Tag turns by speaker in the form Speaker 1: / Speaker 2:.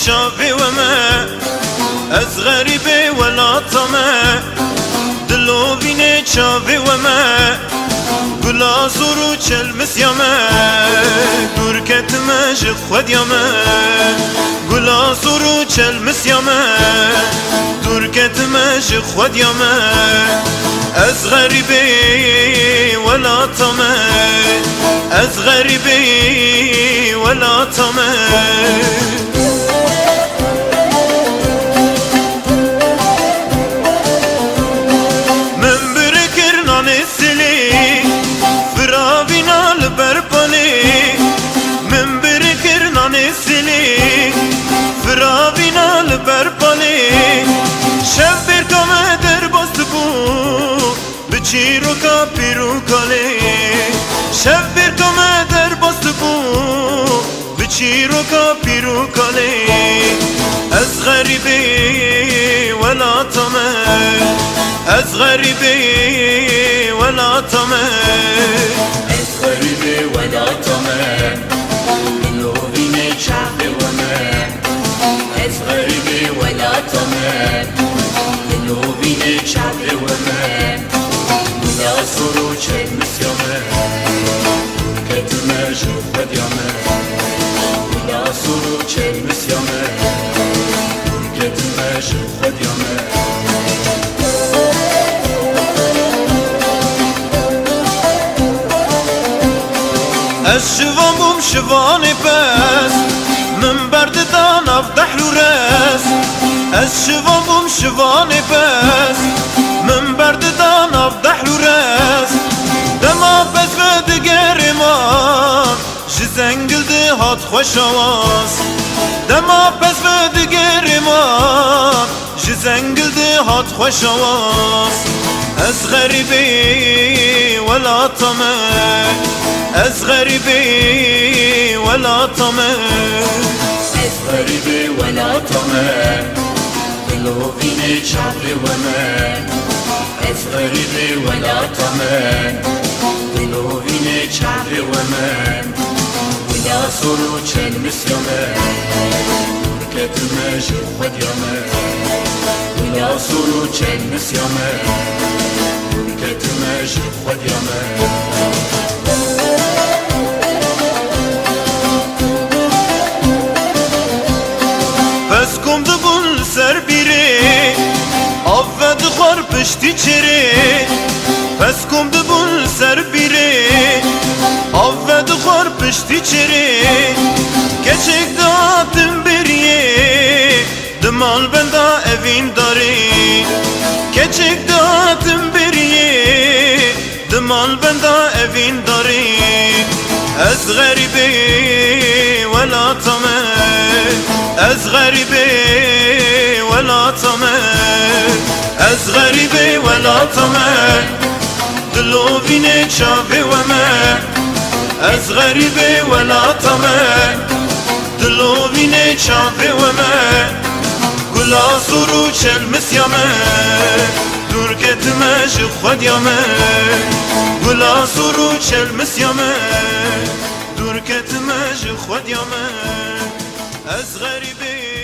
Speaker 1: چاوی و من از غریبه ولاتمه دلو بینه چاوی و من گلا زورو چل مسیامه گرکتمه جه خودیامه گلا زورو چل مسیامه گرکتمه جه خودیامه از غریبه ولاتمه از غریبه ولاتمه چیرو کا پیرو کاله شب بر تو در باست بو بچیرو کا پیرو کاله از غریبه ولاتمه از غریبه ولاتمه
Speaker 2: از غریبه ولاتمه دلو بینه چاوی و من از غریبه ولاتمه دلو بینه چاوی و من گلا سرو چل مسیامه گرکتمه جه خودیامه گلا سرو چل مسیامه گرکتمه جه خودیامه
Speaker 1: از شوان بوم شوان پس من برد دان افدح رس از شوان بوم شوان پس من برد دان افدح رس دما پس و دگر ما جزنگل ده هات خوش آواز دما پس و دگر ما جزنگل ده هات خوش آواز از غریبه ولاتمه از غریبه ولاتمه
Speaker 2: از غریبه ولاتمه دلو بینه چاوی و من از غریبه ولاتمه دلو بینه چاوی و من گلا سرو چل مسیامه گرکتمه جه خودیامه گلا سرو چل مسیامه گرکتمه جه خودیامه
Speaker 1: پس کم دبون سر بیره آفد خور پشتی چره پس کم دبون سر بیره آفد خور پشتی چره کچک داتم بریه دمال بندا اوین داری کچک داتم بریه دمال بندا اوین داری از غریبه ولاتمه از غریبه ولاتمه از غریبه ولاتمه دلو بینه چاوی و من از غریبه ولاتمه دلو بینه چاوی و من گلا سرو چل مسیامه گرکتمه جه خودیامه گلا سرو چل مسیامه گرکتمه جه خودیامه از غریبه